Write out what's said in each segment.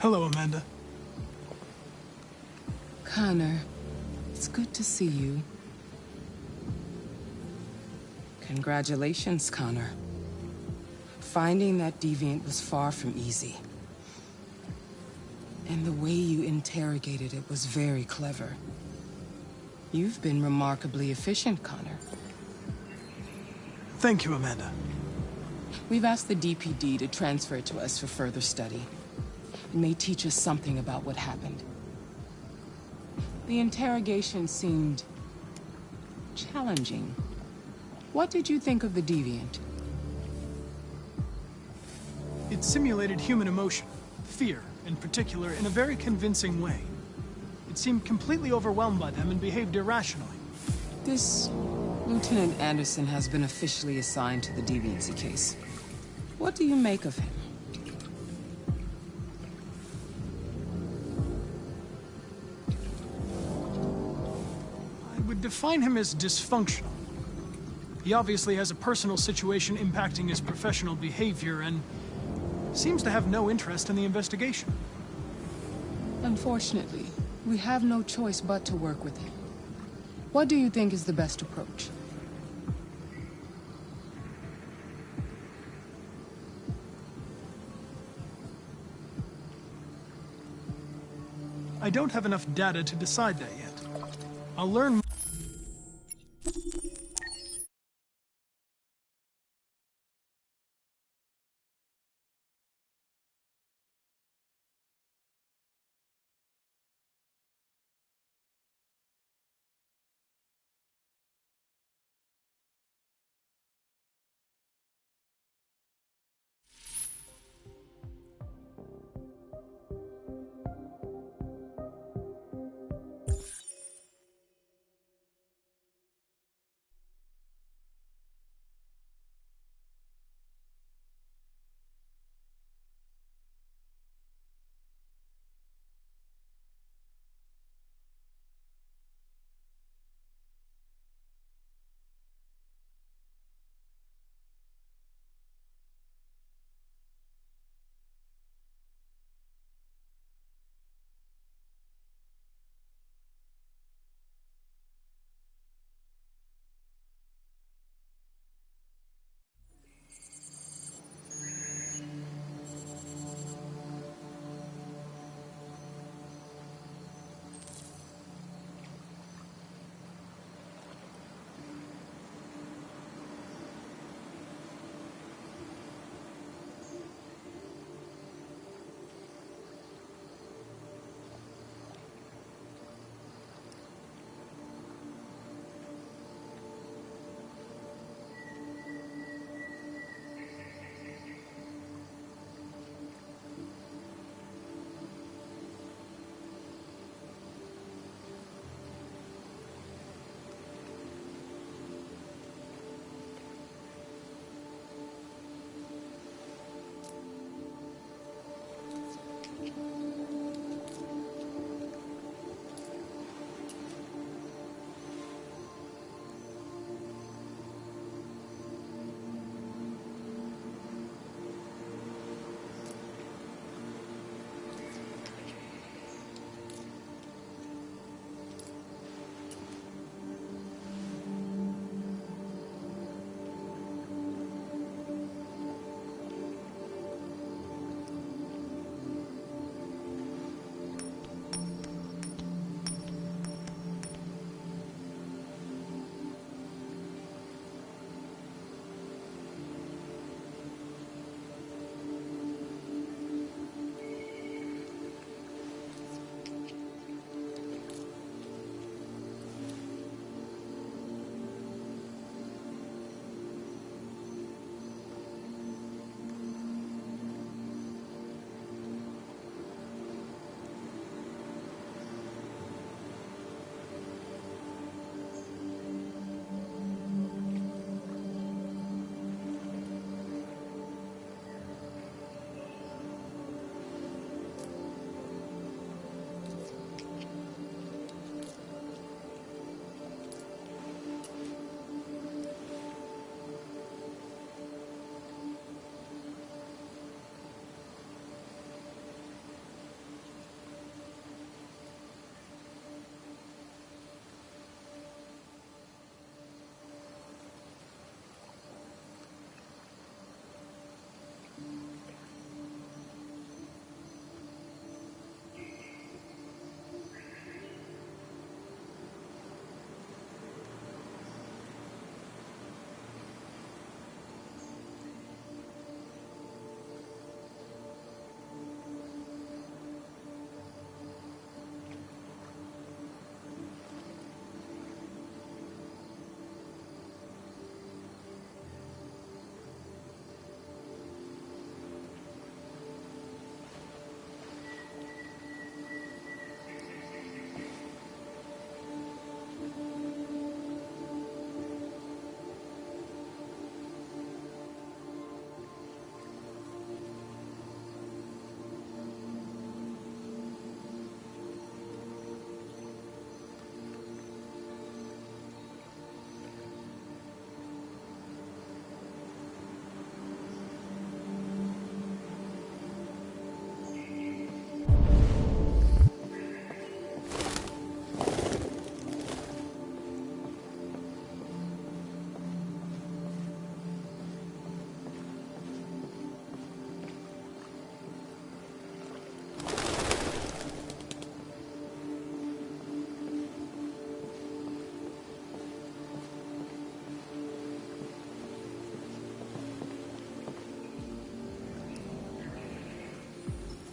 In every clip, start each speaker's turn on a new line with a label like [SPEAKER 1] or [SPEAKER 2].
[SPEAKER 1] Hello, Amanda.
[SPEAKER 2] Connor, it's good to see you. Congratulations, Connor. Finding that deviant was far from easy. And the way you interrogated it was very clever. You've been remarkably efficient, Connor.
[SPEAKER 1] Thank you, Amanda.
[SPEAKER 2] We've asked the DPD to transfer it to us for further study. It may teach us something about what happened. The interrogation seemed challenging. What did you think of the deviant?
[SPEAKER 1] It simulated human emotion, fear in particular, in a very convincing way. It seemed completely overwhelmed by them and behaved irrationally.
[SPEAKER 2] This Lieutenant Anderson has been officially assigned to the deviancy case. What do you make of him?
[SPEAKER 1] I would define him as dysfunctional. He obviously has a personal situation impacting his professional behavior and seems to have no interest in the investigation.
[SPEAKER 2] Unfortunately, we have no choice but to work with him. What do you think is the best approach?
[SPEAKER 1] I don't have enough data to decide that yet. I'll learn more.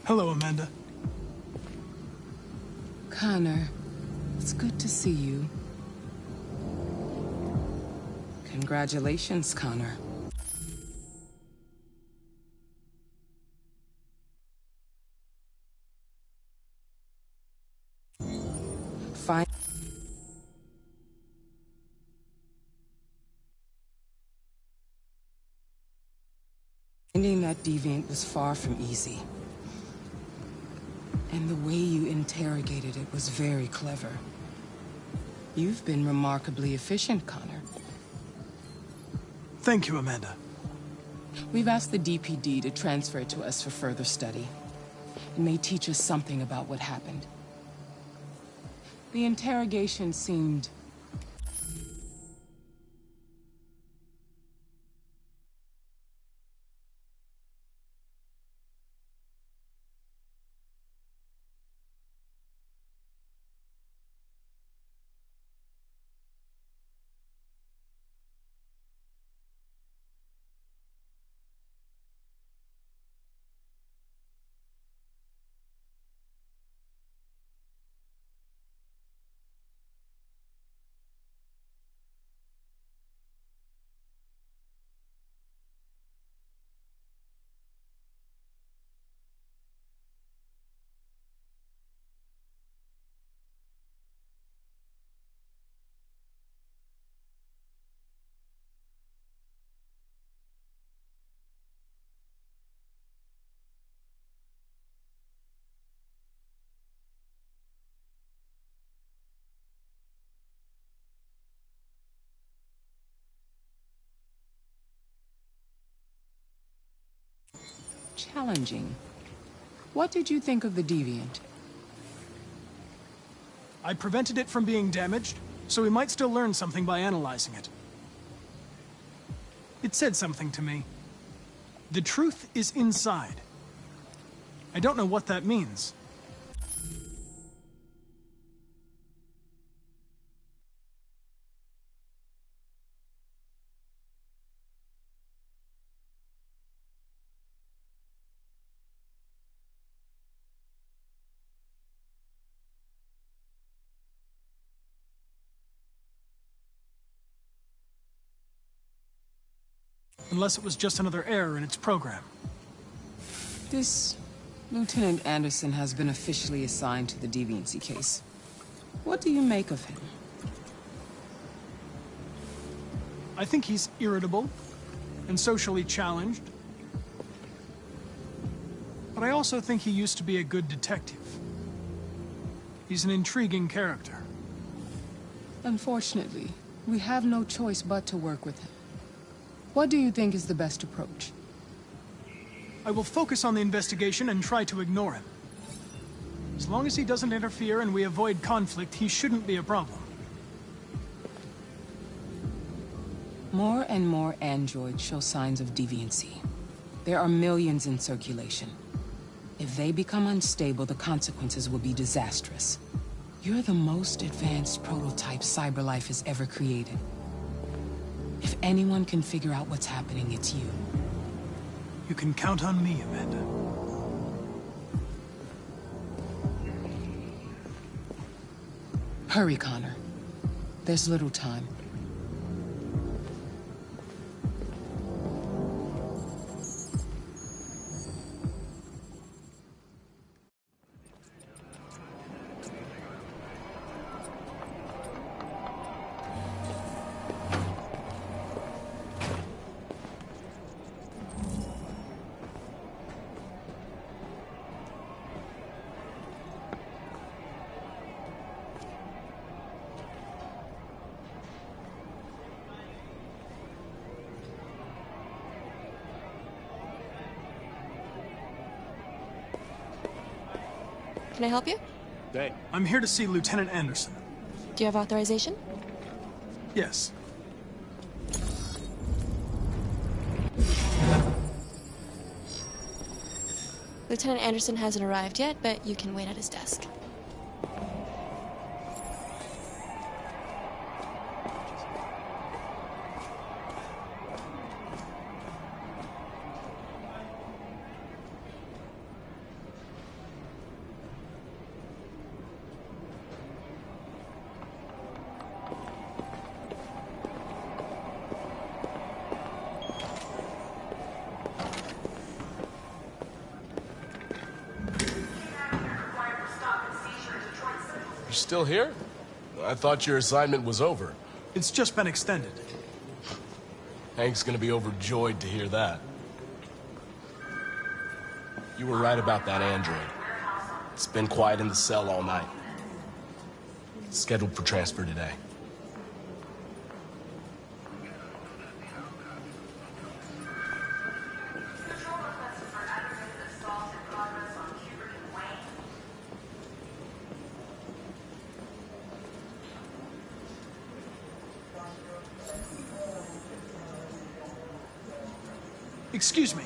[SPEAKER 1] Hello, Amanda.
[SPEAKER 2] Connor, it's good to see you. Congratulations, Connor. Finding that deviant was far from easy. And the way you interrogated it was very clever. You've been remarkably efficient, Connor.
[SPEAKER 1] Thank you, Amanda.
[SPEAKER 2] We've asked the DPD to transfer it to us for further study. It may teach us something about what happened. The interrogation seemed... challenging. What did you think of the deviant?
[SPEAKER 1] I prevented it from being damaged, so we might still learn something by analyzing it. It said something to me. The truth is inside. I don't know what that means. Unless it was just another error in its program.
[SPEAKER 2] This Lieutenant Anderson has been officially assigned to the deviancy case. What do you make of him?
[SPEAKER 1] I think he's irritable and socially challenged. But I also think he used to be a good detective. He's an intriguing character.
[SPEAKER 2] Unfortunately, we have no choice but to work with him. What do you think is the best approach?
[SPEAKER 1] I will focus on the investigation and try to ignore him. As long as he doesn't interfere and we avoid conflict, he shouldn't be a problem.
[SPEAKER 2] More and more androids show signs of deviancy. There are millions in circulation. If they become unstable, the consequences will be disastrous. You're the most advanced prototype CyberLife has ever created. If anyone can figure out what's happening, it's you.
[SPEAKER 1] You can count on me, Amanda.
[SPEAKER 2] Hurry, Connor. There's little time.
[SPEAKER 3] Can I help you?
[SPEAKER 4] Hey.
[SPEAKER 1] I'm here to see Lieutenant Anderson.
[SPEAKER 3] Do you have authorization?
[SPEAKER 1] Yes.
[SPEAKER 3] Lieutenant Anderson hasn't arrived yet, but you can wait at his desk.
[SPEAKER 4] still here? I thought your assignment was over.
[SPEAKER 1] It's just been extended.
[SPEAKER 4] Hank's gonna be overjoyed to hear that. You were right about that android. It's been quiet in the cell all night. It's scheduled for transfer today.
[SPEAKER 1] Excuse me.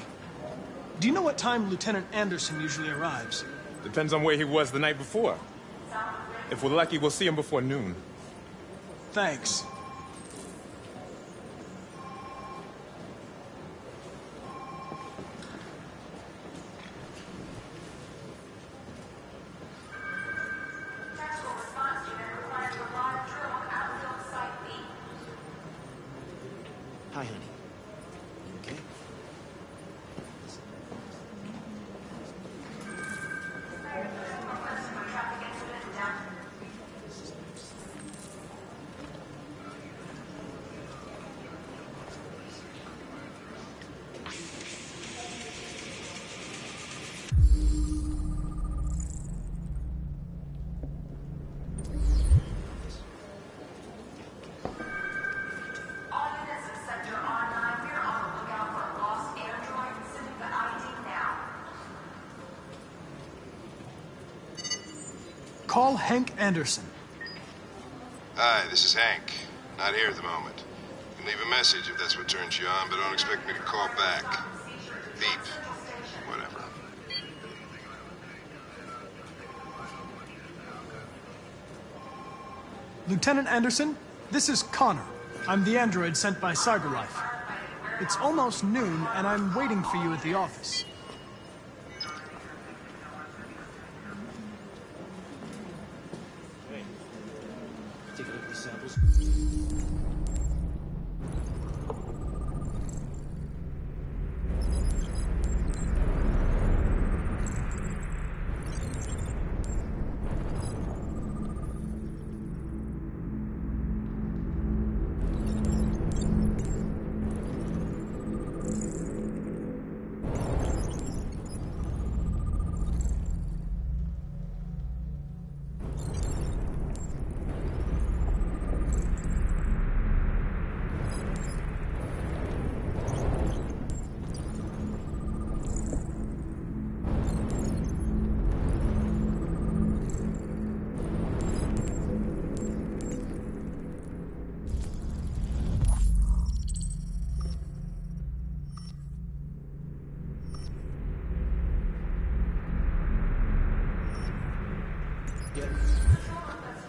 [SPEAKER 1] Do you know what time Lieutenant Anderson usually arrives?
[SPEAKER 5] Depends on where he was the night before. If we're lucky, we'll see him before noon.
[SPEAKER 1] Thanks.
[SPEAKER 6] Hi, honey. You okay?
[SPEAKER 1] Call Hank Anderson.
[SPEAKER 7] Hi, this is Hank. Not here at the moment. You can leave a message if that's what turns you on, but don't expect me to call back. Beep. Whatever.
[SPEAKER 1] Lieutenant Anderson, this is Connor. I'm the android sent by CyberLife. It's almost noon, and I'm waiting for you at the office.
[SPEAKER 6] Take a look at the samples.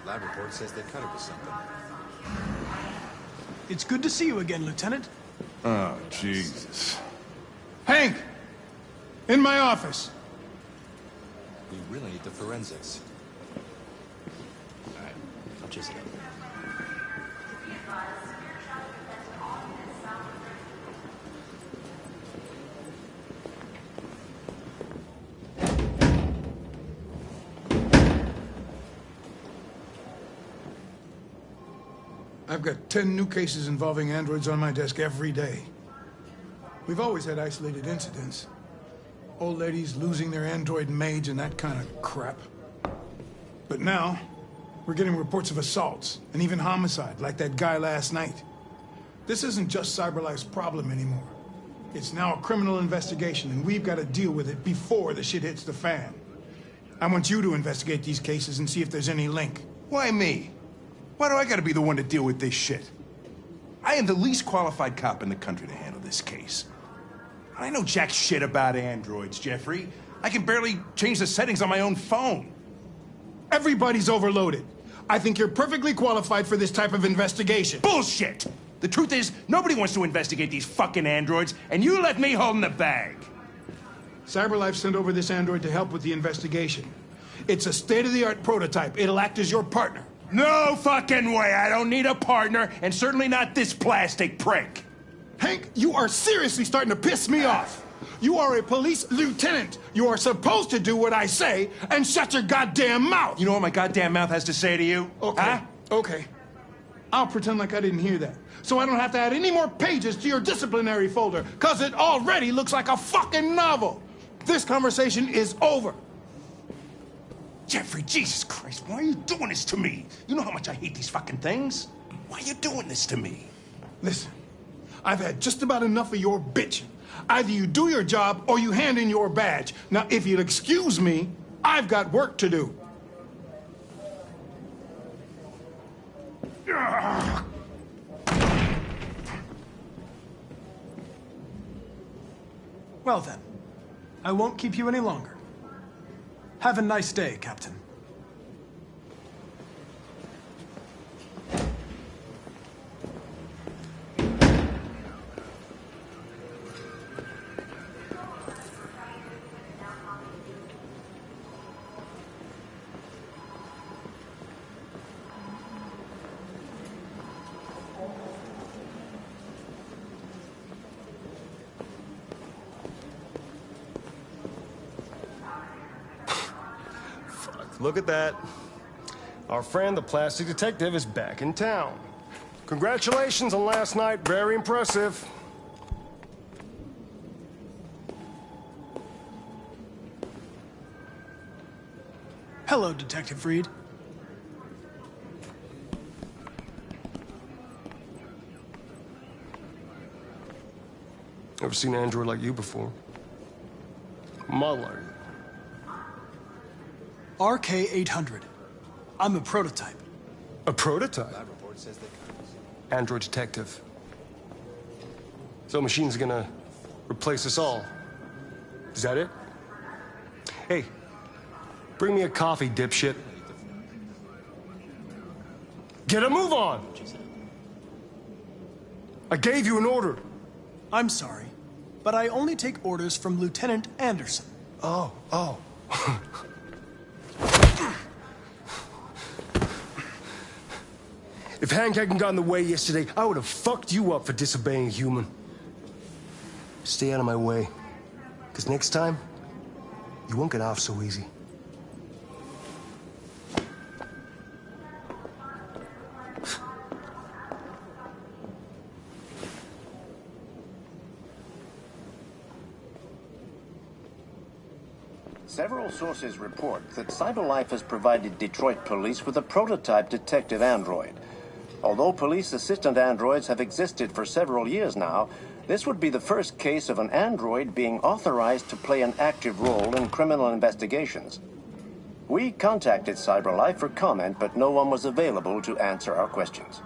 [SPEAKER 6] Lab report says they cut it with something.
[SPEAKER 1] It's good to see you again, Lieutenant.
[SPEAKER 8] Oh, Jesus.
[SPEAKER 1] Hank! In my office.
[SPEAKER 6] We really need the forensics. All right, I'll chase it up.
[SPEAKER 8] I've got 10 new cases involving androids on my desk every day. We've always had isolated incidents. Old ladies losing their android maids and that kind of crap. But now, we're getting reports of assaults and even homicide, like that guy last night. This isn't just CyberLife's problem anymore. It's now a criminal investigation, and we've got to deal with it before the shit hits the fan. I want you to investigate these cases and see if there's any link.
[SPEAKER 9] Why me? Why do I gotta be the one to deal with this shit? I am the least qualified cop in the country to handle this case. I know jack shit about androids, Jeffrey. I can barely change the settings on my own phone.
[SPEAKER 8] Everybody's overloaded. I think you're perfectly qualified for this type of investigation.
[SPEAKER 9] Bullshit! The truth is, nobody wants to investigate these fucking androids, and you left me holding the bag.
[SPEAKER 8] CyberLife sent over this android to help with the investigation. It's a state-of-the-art prototype. It'll act as your partner.
[SPEAKER 9] No fucking way! I don't need a partner, and certainly not this plastic prick.
[SPEAKER 8] Hank, you are seriously starting to piss me off. You are a police lieutenant. You are supposed to do what I say and shut your goddamn mouth.
[SPEAKER 9] You know what my goddamn mouth has to say to you?
[SPEAKER 8] Okay.
[SPEAKER 9] Huh?
[SPEAKER 8] Okay. I'll pretend like I didn't hear that. So I don't have to add any more pages to your disciplinary folder, because it already looks like a fucking novel. This conversation is over.
[SPEAKER 9] Jeffrey, Jesus Christ, why are you doing this to me? You know how much I hate these fucking things. Why are you doing this to me?
[SPEAKER 8] Listen, I've had just about enough of your bitching. Either you do your job or you hand in your badge. Now, if you'll excuse me, I've got work to do.
[SPEAKER 1] Well then, I won't keep you any longer. Have a nice day, Captain.
[SPEAKER 10] Look at that. Our friend, the plastic detective, is back in town. Congratulations on last night. Very impressive.
[SPEAKER 1] Hello, Detective Reed.
[SPEAKER 10] Never seen an android like you before. Model are you?
[SPEAKER 1] RK-800. I'm a prototype.
[SPEAKER 10] A prototype? Android detective. So machine's gonna replace us all. Is that it? Hey, bring me a coffee, dipshit. Get a move on! I gave you an order.
[SPEAKER 1] I'm sorry, but I only take orders from Lieutenant Anderson.
[SPEAKER 10] Oh. If Hank hadn't gotten in the way yesterday, I would have fucked you up for disobeying a human. Stay out of my way. Because next time, you won't get off so easy.
[SPEAKER 11] Several sources report that CyberLife has provided Detroit police with a prototype detective android. Although police assistant androids have existed for several years now, this would be the first case of an android being authorized to play an active role in criminal investigations. We contacted CyberLife for comment, but no one was available to answer our questions.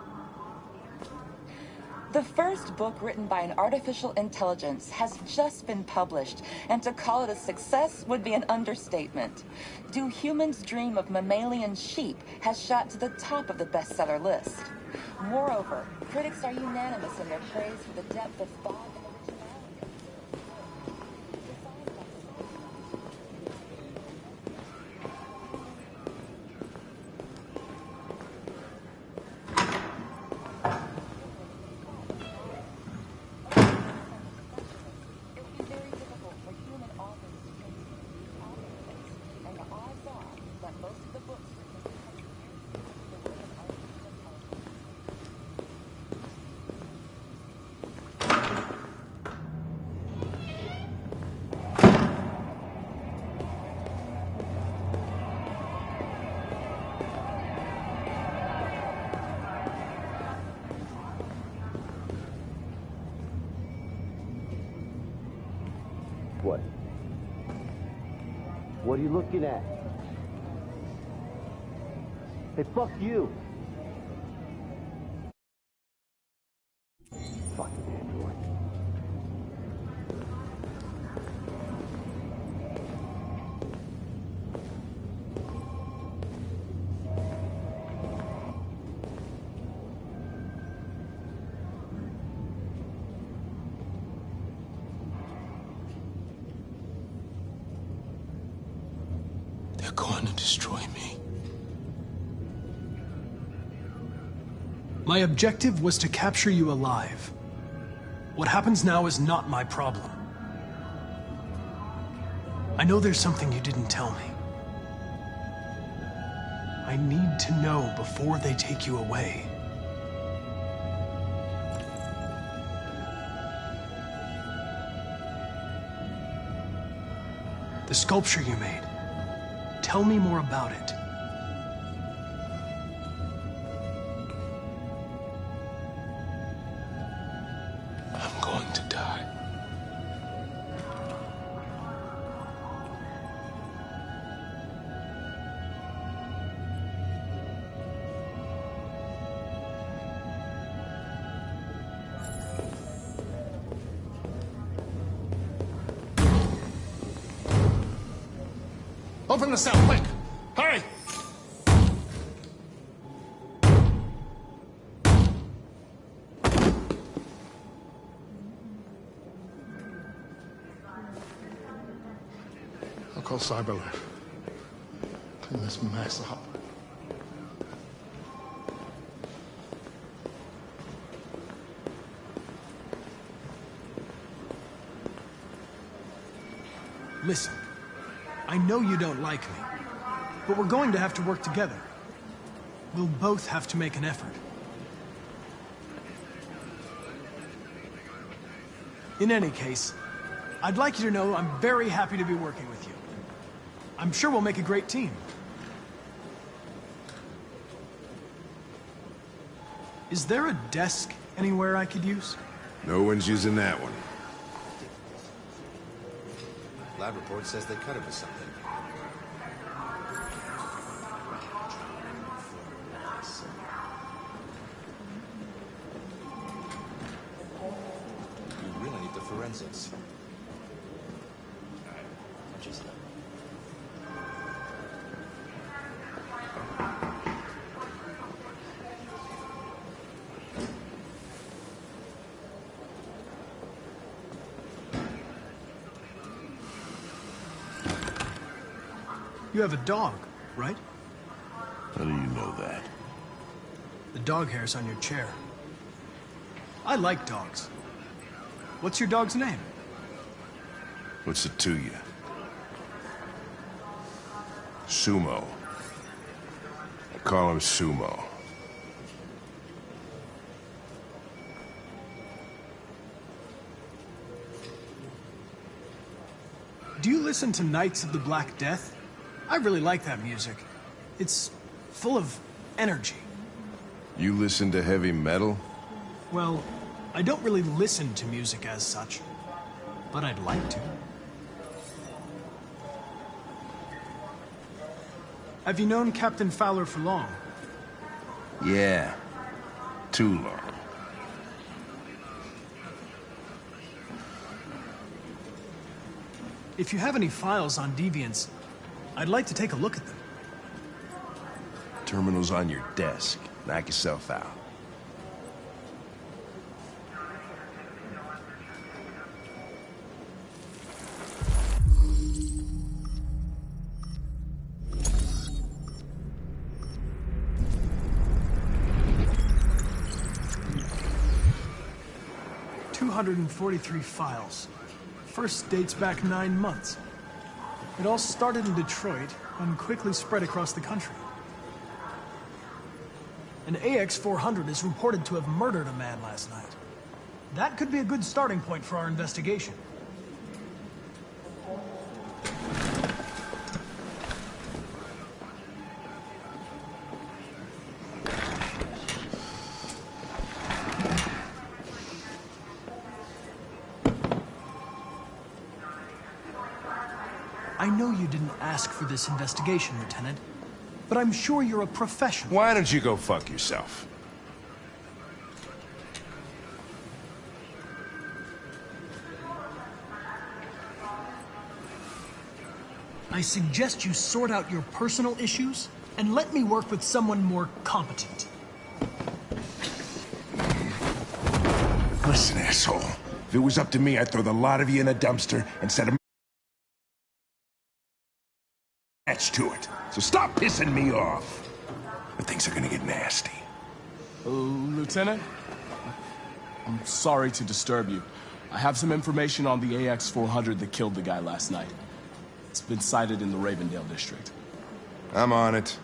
[SPEAKER 12] The first book written by an artificial intelligence has just been published, and to call it a success would be an understatement. Do Humans Dream of Mammalian Sheep has shot to the top of the bestseller list. Moreover, critics are unanimous in their praise for the depth of thought and originality.
[SPEAKER 13] What? What are you looking at? Hey, fuck you! Fucking android.
[SPEAKER 4] They're going to destroy me.
[SPEAKER 1] My objective was to capture you alive. What happens now is not my problem. I know there's something you didn't tell me. I need to know before they take you away. The sculpture you made. Tell me more about it.
[SPEAKER 4] I'm going to die.
[SPEAKER 14] Open the cell, quick! Hurry! I'll call Cyberlife. Clean this mess up.
[SPEAKER 1] Listen. I know you don't like me, but we're going to have to work together. We'll both have to make an effort. In any case, I'd like you to know I'm very happy to be working with you. I'm sure we'll make a great team. Is there a desk anywhere I could use?
[SPEAKER 7] No one's using that one.
[SPEAKER 6] Lab report says they cut it with something. You really need the forensics. Alright, I'll just
[SPEAKER 1] You have a dog, right?
[SPEAKER 7] How do you know that?
[SPEAKER 1] The dog hair's on your chair. I like dogs. What's your dog's name?
[SPEAKER 7] What's it to you? Sumo. I call him Sumo.
[SPEAKER 1] Do you listen to Knights of the Black Death? I really like that music. It's full of energy.
[SPEAKER 7] You listen to heavy metal?
[SPEAKER 1] Well, I don't really listen to music as such, but I'd like to. Have you known Captain Fowler for long?
[SPEAKER 7] Yeah. Too long.
[SPEAKER 1] If you have any files on Deviants, I'd like to take a look at them.
[SPEAKER 7] Terminal's on your desk. Knock yourself out.
[SPEAKER 1] .243 files. First dates back 9 months. It all started in Detroit and quickly spread across the country. An AX-400 is reported to have murdered a man last night. That could be a good starting point for our investigation. I know you didn't ask for this investigation, Lieutenant, but I'm sure you're a professional.
[SPEAKER 7] Why don't you go fuck yourself?
[SPEAKER 1] I suggest you sort out your personal issues and let me work with someone more competent.
[SPEAKER 7] Listen, asshole. If it was up to me, I'd throw the lot of you in a dumpster and set a match to it. So stop pissing me off. Or things are gonna get nasty.
[SPEAKER 15] Lieutenant? I'm sorry to disturb you. I have some information on the AX-400 that killed the guy last night. It's been sighted in the Ravendale district.
[SPEAKER 7] I'm on it.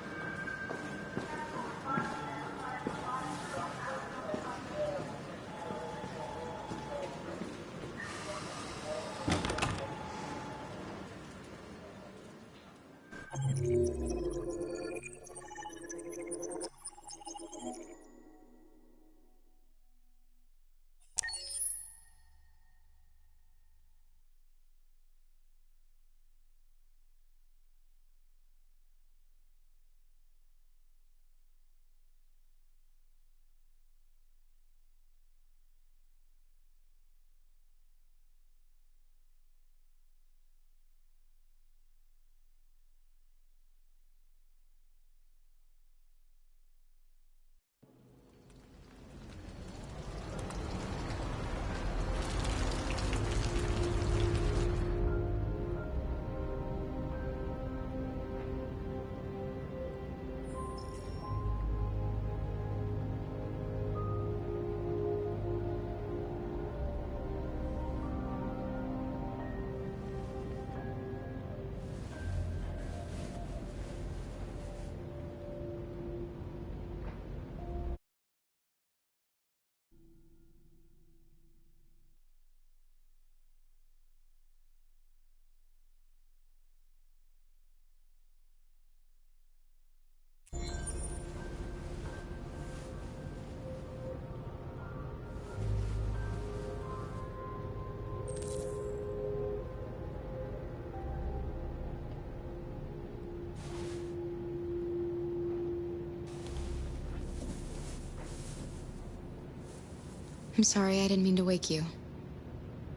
[SPEAKER 16] I'm sorry, I didn't mean to wake you.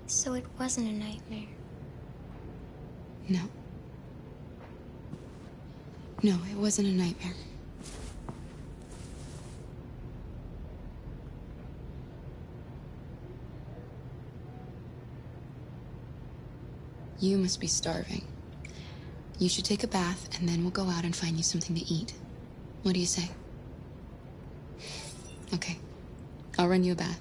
[SPEAKER 17] So it wasn't a nightmare.
[SPEAKER 16] No. No, it wasn't a nightmare. You must be starving. You should take a bath, and then we'll go out and find you something to eat. What do you say? Okay. I'll run you a bath.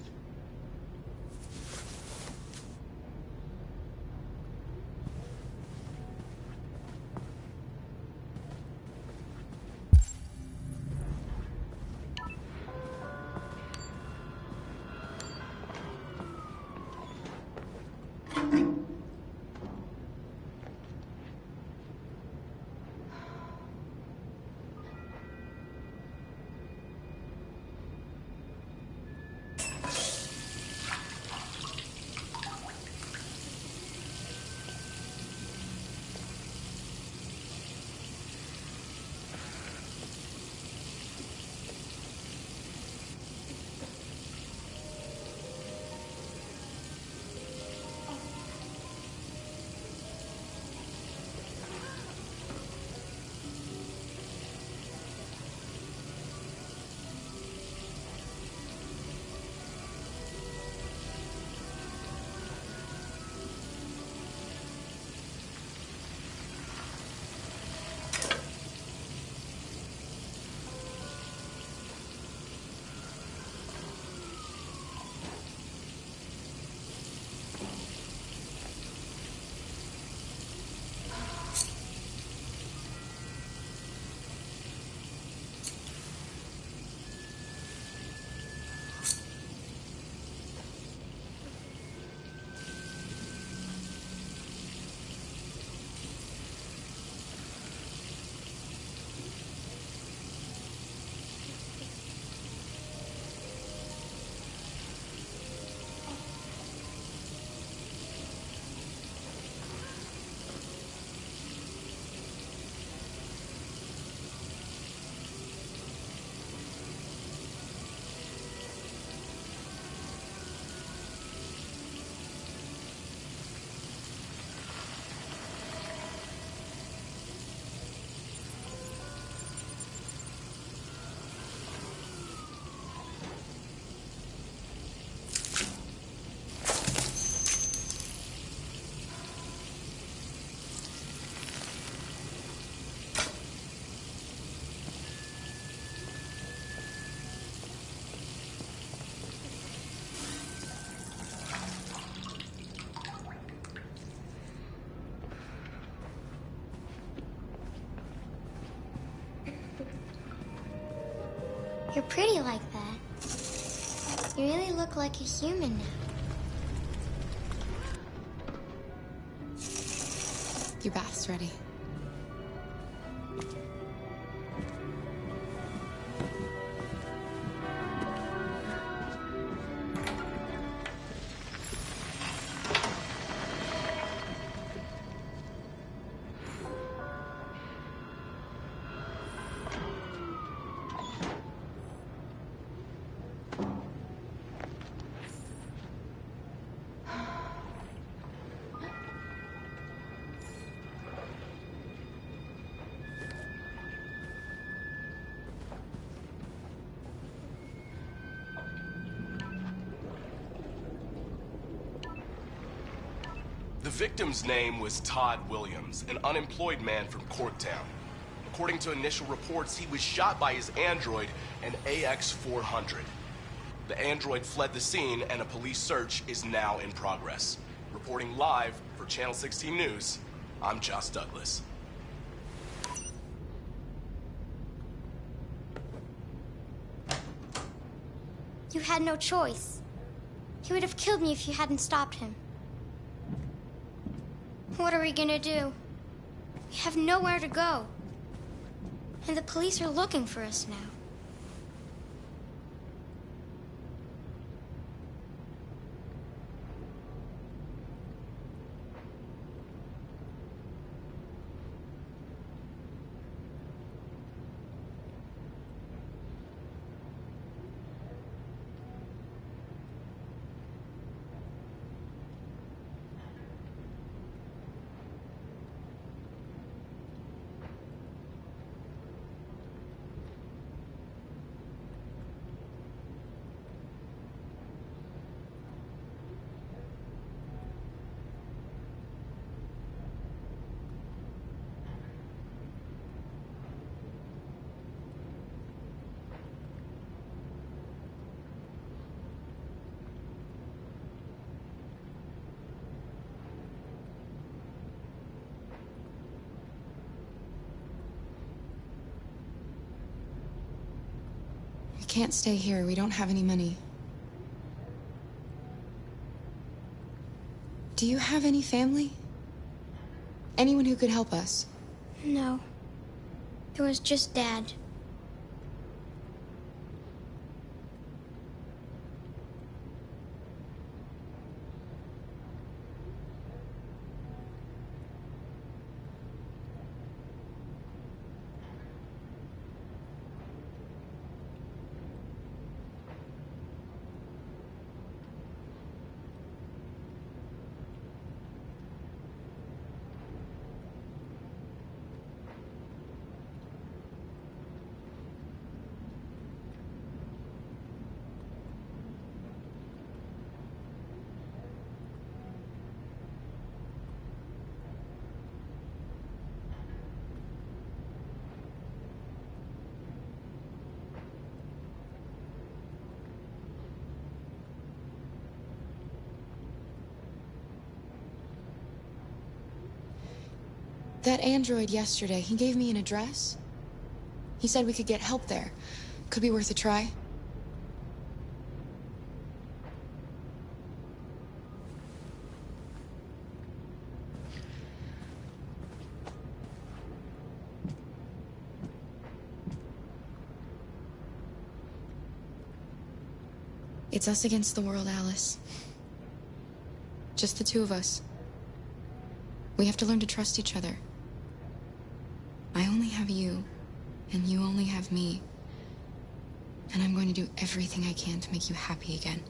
[SPEAKER 17] You're pretty like that. You really look like a human now.
[SPEAKER 16] Your bath's ready.
[SPEAKER 4] The victim's name was Todd Williams, an unemployed man from Corktown. According to initial reports, he was shot by his android, an AX-400. The android fled the scene, and a police search is now in progress. Reporting live for Channel 16 News, I'm Josh Douglas.
[SPEAKER 17] You had no choice. He would have killed me if you hadn't stopped him. What are we gonna do? We have nowhere to go. And the police are looking for us now.
[SPEAKER 16] We can't stay here. We don't have any money. Do you have any family? Anyone who could help us?
[SPEAKER 17] No. There was just Dad.
[SPEAKER 16] That android yesterday, he gave me an address. He said we could get help there. Could be worth a try. It's us against the world, Alice. Just the two of us. We have to learn to trust each other. I only have you, and you only have me. And I'm going to do everything I can to make you happy again.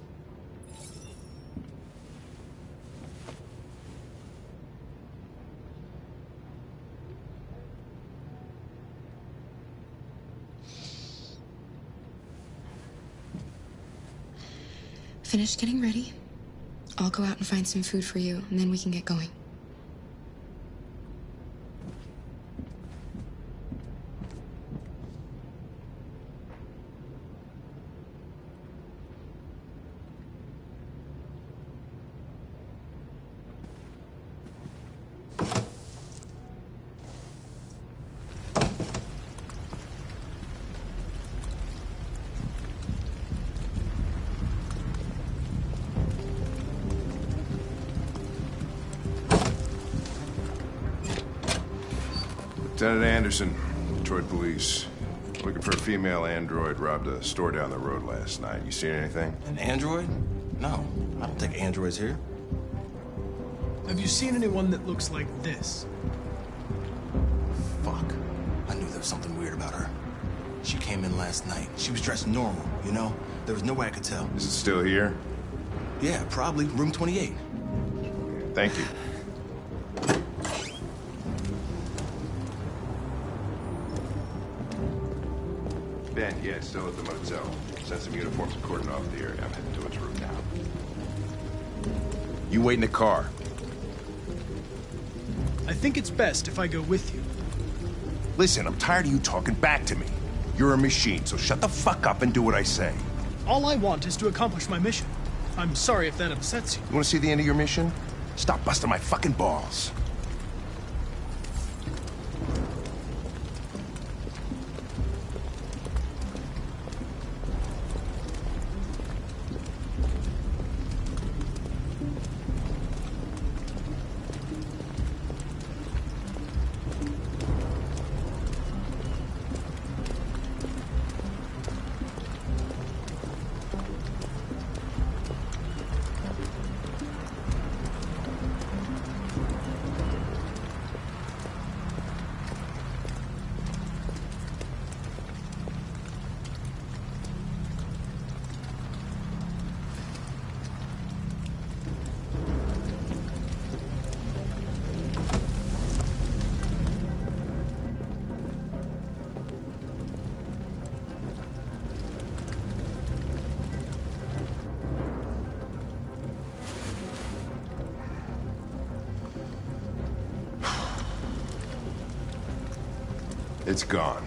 [SPEAKER 16] Finish getting ready. I'll go out and find some food for you, and then we can get going.
[SPEAKER 7] Lieutenant Anderson, Detroit Police. Looking for a female android robbed a store down the road last night. You seen anything?
[SPEAKER 6] An android? No, I don't think androids here.
[SPEAKER 1] Have you seen anyone that looks like this?
[SPEAKER 6] Fuck. I knew there was something weird about her. She came in last night. She was dressed normal, you know? There was no way I could tell.
[SPEAKER 7] Is it still here?
[SPEAKER 6] Yeah, probably. Room 28.
[SPEAKER 7] Thank you. Ben, yeah, it's still at the motel. Sent some uniforms and cordon off the area. I'm heading to its route now. You wait in the car.
[SPEAKER 1] I think it's best if I go with you.
[SPEAKER 9] Listen, I'm tired of you talking back to me. You're a machine, so shut the fuck up and do what I say.
[SPEAKER 1] All I want is to accomplish my mission. I'm sorry if that upsets you.
[SPEAKER 9] You want to see the end of your mission? Stop busting my fucking balls. It's gone.